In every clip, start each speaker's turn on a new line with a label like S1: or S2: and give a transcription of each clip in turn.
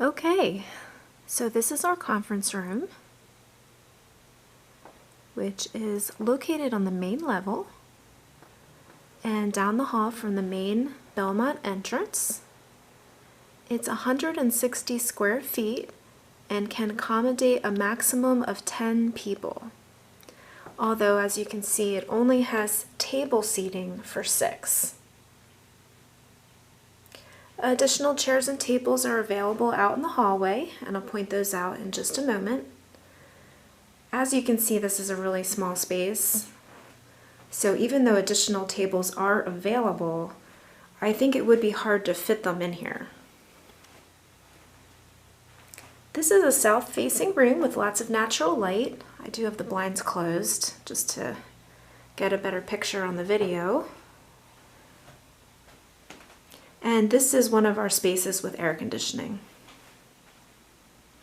S1: Okay, so this is our conference room, which is located on the main level and down the hall from the main Belmont entrance. It's 160 square feet and can accommodate a maximum of 10 people. Although, as you can see, it only has table seating for 6. Additional chairs and tables are available out in the hallway, and I'll point those out in just a moment. As you can see, this is a really small space. So even though additional tables are available, I think it would be hard to fit them in here. This is a south-facing room with lots of natural light. I do have the blinds closed just to get a better picture on the video. And this is one of our spaces with air conditioning.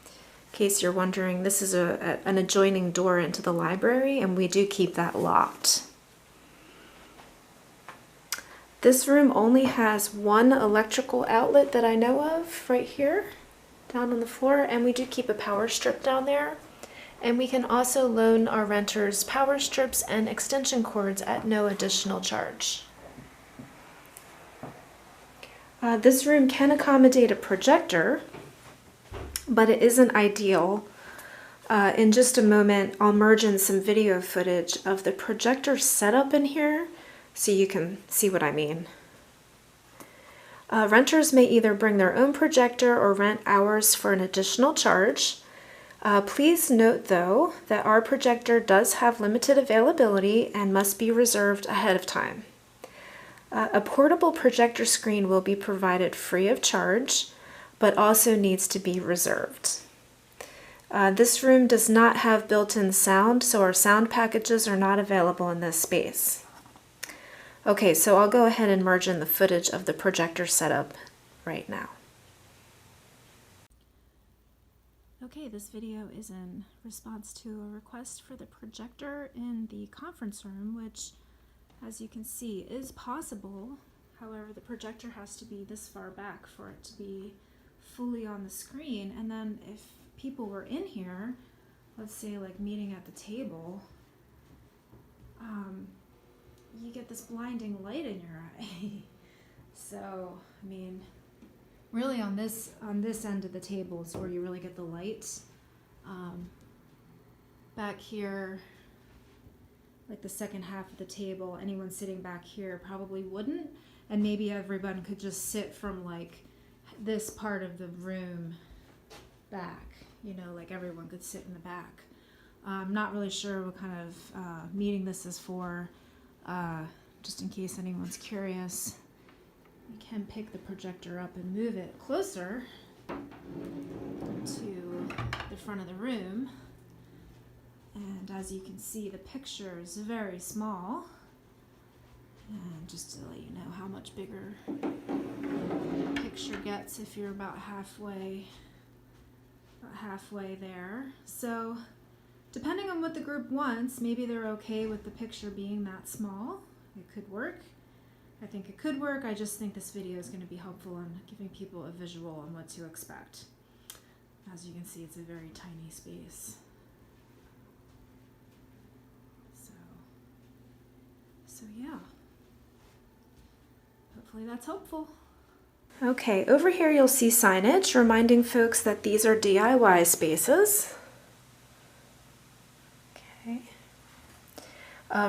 S1: In case you're wondering, this is an adjoining door into the library, and we do keep that locked. This room only has one electrical outlet that I know of right here down on the floor, and we do keep a power strip down there. And we can also loan our renters power strips and extension cords at no additional charge. This room can accommodate a projector, but it isn't ideal. In just a moment, I'll merge in some video footage of the projector setup in here so you can see what I mean. Renters may either bring their own projector or rent ours for an additional charge. Please note, though, that our projector does have limited availability and must be reserved ahead of time. A portable projector screen will be provided free of charge, but also needs to be reserved. This room does not have built-in sound, so our sound packages are not available in this space. Okay, so I'll go ahead and merge in the footage of the projector setup right now. Okay, this video is in response to a request for the projector in the conference room, which, as you can see, is possible. However, the projector has to be this far back for it to be fully on the screen. And then if people were in here, let's say like meeting at the table, you get this blinding light in your eye. So, I mean, really on this end of the table is where you really get the light. Back here, like the second half of the table, anyone sitting back here probably wouldn't, and maybe everyone could just sit from like this part of the room back, you know, like everyone could sit in the back. I'm not really sure what kind of meeting this is for, just in case anyone's curious. You can pick the projector up and move it closer to the front of the room. And as you can see, the picture is very small. And just to let you know how much bigger the picture gets if you're about halfway there. So depending on what the group wants, maybe they're okay with the picture being that small. It could work. I think it could work. I just think this video is going to be helpful in giving people a visual on what to expect. As you can see, it's a very tiny space. So yeah, hopefully that's helpful. Okay, over here you'll see signage reminding folks that these are DIY spaces. Okay.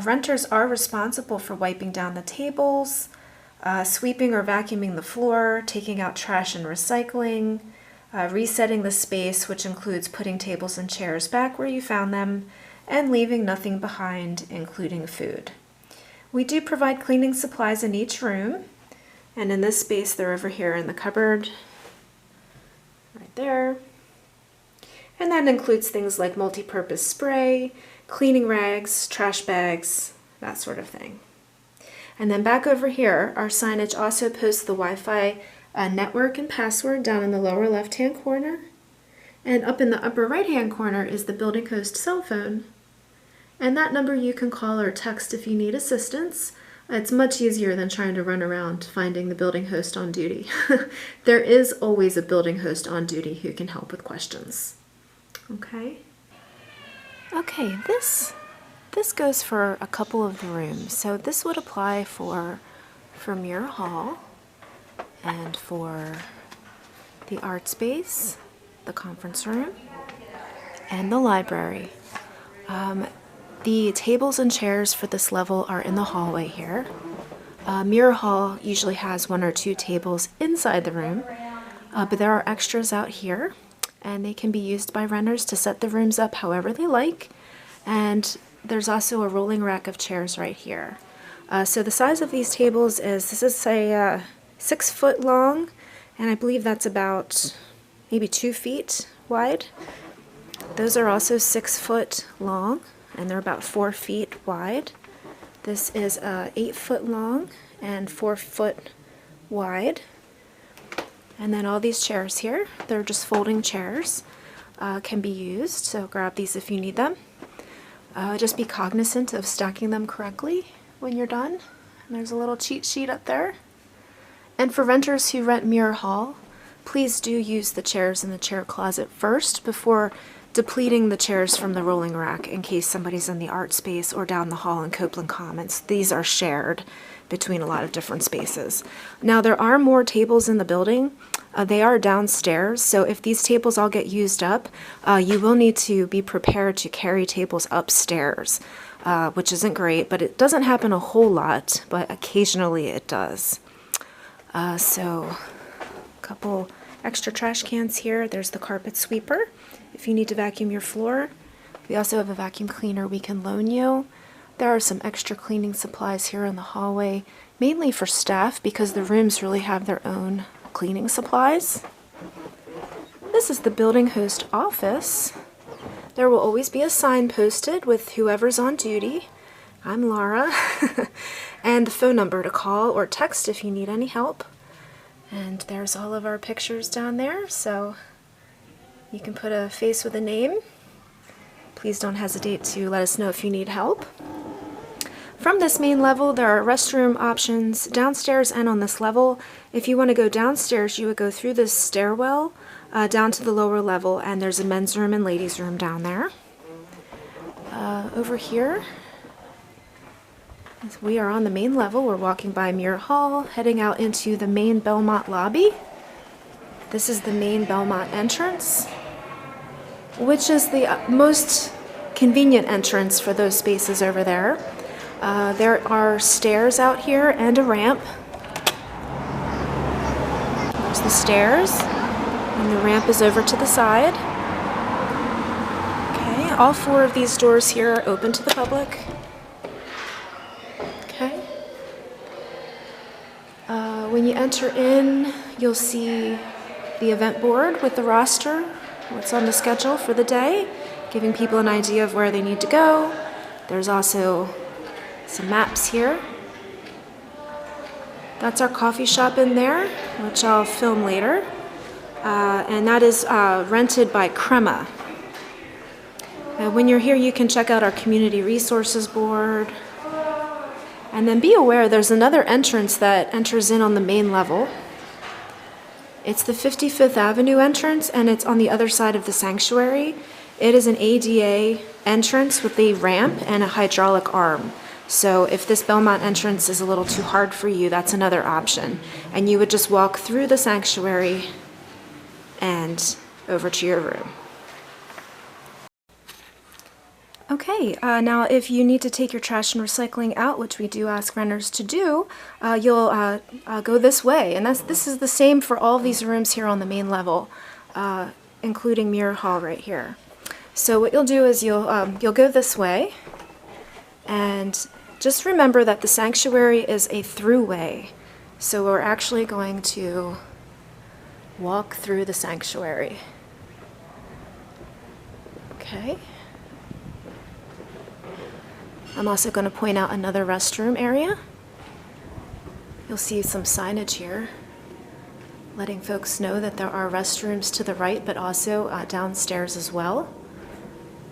S1: Renters are responsible for wiping down the tables, sweeping or vacuuming the floor, taking out trash and recycling, resetting the space, which includes putting tables and chairs back where you found them, and leaving nothing behind, including food. We do provide cleaning supplies in each room, and in this space they're over here in the cupboard, right there. And that includes things like multi-purpose spray, cleaning rags, trash bags, that sort of thing. And then back over here, our signage also posts the Wi-Fi network and password down in the lower left-hand corner. And up in the upper right-hand corner is the Building Coast cell phone. And that number you can call or text if you need assistance. It's much easier than trying to run around finding the building host on duty. There is always a building host on duty who can help with questions. Okay? Okay, this goes for a couple of the rooms. So this would apply for Muir Hall and for the art space, the conference room, and the library. The tables and chairs for this level are in the hallway here. Muir Hall usually has 1 or 2 tables inside the room, but there are extras out here, and they can be used by renters to set the rooms up however they like. And there's also a rolling rack of chairs right here. So the size of these tables is, this is a 6 foot long, and I believe that's about maybe 2 feet wide. Those are also 6 foot long, and they're about 4 feet wide. This is 8 foot long and 4 foot wide. And then all these chairs here, they're just folding chairs, can be used, so grab these if you need them. Just be cognizant of stacking them correctly when you're done. And there's a little cheat sheet up there. And for renters who rent Muir Hall, please do use the chairs in the chair closet first before depleting the chairs from the rolling rack in case somebody's in the art space or down the hall in Copeland Commons. These are shared between a lot of different spaces. Now there are more tables in the building. They are downstairs, so if these tables all get used up, you will need to be prepared to carry tables upstairs, which isn't great, but it doesn't happen a whole lot, but occasionally it does. So a couple extra trash cans here. There's the carpet sweeper if you need to vacuum your floor. We also have a vacuum cleaner we can loan you. There are some extra cleaning supplies here in the hallway, mainly for staff because the rooms really have their own cleaning supplies. This is the building host office. There will always be a sign posted with whoever's on duty. I'm Laura. And the phone number to call or text if you need any help. And there's all of our pictures down there, so you can put a face with a name. Please don't hesitate to let us know if you need help. From this main level, there are restroom options downstairs and on this level. If you want to go downstairs, you would go through this stairwell down to the lower level, and there's a men's room and ladies' room down there. Over here, we are on the main level. We're walking by Muir Hall, heading out into the main Belmont lobby. This is the main Belmont entrance, which is the most convenient entrance for those spaces over there. There are stairs out here and a ramp. There's the stairs, and the ramp is over to the side. Okay, all 4 of these doors here are open to the public. Okay. When you enter in, you'll see the event board with the roster, what's on the schedule for the day, giving people an idea of where they need to go. There's also some maps here. That's our coffee shop in there, which I'll film later. And that is rented by Crema. When you're here, you can check out our community resources board. And then be aware there's another entrance that enters in on the main level. It's the 55th Avenue entrance, and it's on the other side of the sanctuary. It is an ADA entrance with a ramp and a hydraulic arm. So if this Belmont entrance is a little too hard for you, that's another option. And you would just walk through the sanctuary and over to your room. Okay, now if you need to take your trash and recycling out, which we do ask renters to do, you'll go this way. And this is the same for all of these rooms here on the main level, including Muir Hall right here. So what you'll do is you'll go this way, and just remember that the sanctuary is a throughway. So we're actually going to walk through the sanctuary. Okay. I'm also going to point out another restroom area. You'll see some signage here letting folks know that there are restrooms to the right, but also downstairs as well.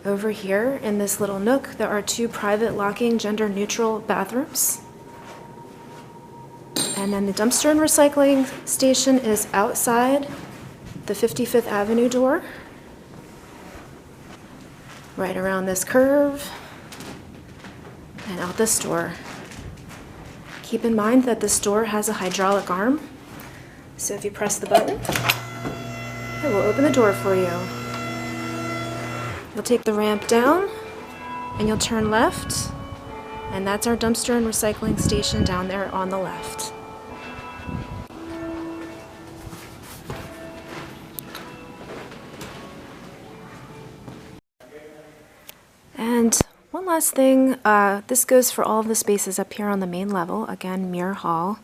S1: Over here in this little nook, there are 2 private locking gender-neutral bathrooms. And then the dumpster and recycling station is outside the 55th Avenue door, right around this curve, and out this door. Keep in mind that this door has a hydraulic arm, so if you press the button, it will open the door for you. You'll take the ramp down, and you'll turn left, and that's our dumpster and recycling station down there on the left. And one last thing, this goes for all of the spaces up here on the main level. Again, Muir Hall,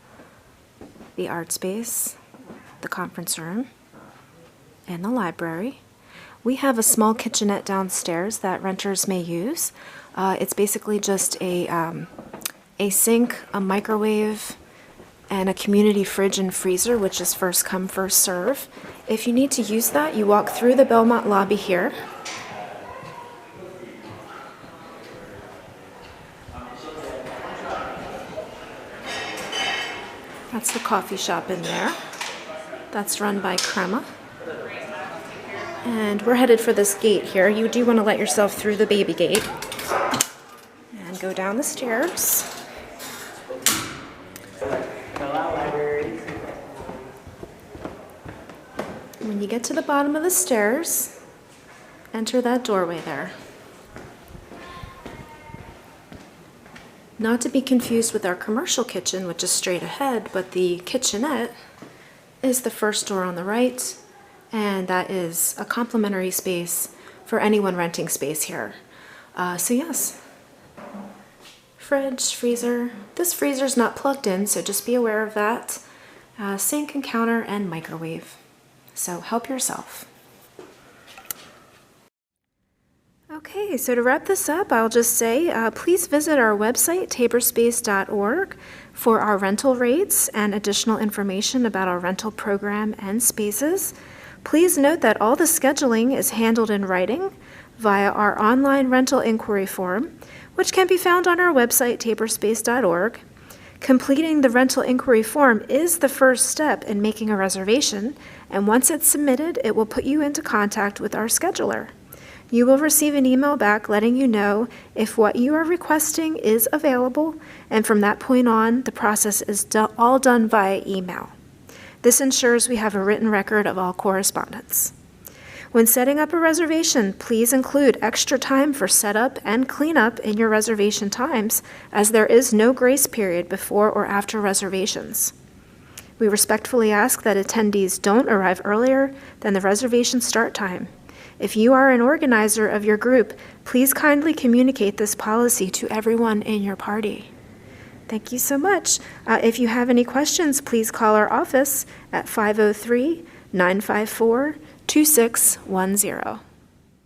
S1: the art space, the conference room, and the library. We have a small kitchenette downstairs that renters may use. It's basically just a sink, a microwave, and a community fridge and freezer, which is first come, first serve. If you need to use that, you walk through the Belmont lobby here. That's the coffee shop in there. That's run by Crema. And we're headed for this gate here. You do want to let yourself through the baby gate and go down the stairs. When you get to the bottom of the stairs, enter that doorway there. Not to be confused with our commercial kitchen, which is straight ahead, but the kitchenette is the first door on the right, and that is a complimentary space for anyone renting space here. So yes, fridge, freezer. This freezer's not plugged in, so just be aware of that. Sink and counter and microwave. So help yourself. Okay, so to wrap this up, I'll just say please visit our website, taborspace.org, for our rental rates and additional information about our rental program and spaces. Please note that all the scheduling is handled in writing via our online rental inquiry form, which can be found on our website, taborspace.org. Completing the rental inquiry form is the first step in making a reservation, and once it's submitted, it will put you into contact with our scheduler. You will receive an email back letting you know if what you are requesting is available, and from that point on, the process is all done via email. This ensures we have a written record of all correspondence. When setting up a reservation, please include extra time for setup and cleanup in your reservation times, as there is no grace period before or after reservations. We respectfully ask that attendees don't arrive earlier than the reservation start time. If you are an organizer of your group, please kindly communicate this policy to everyone in your party. Thank you so much. If you have any questions, please call our office at 503-954-2610.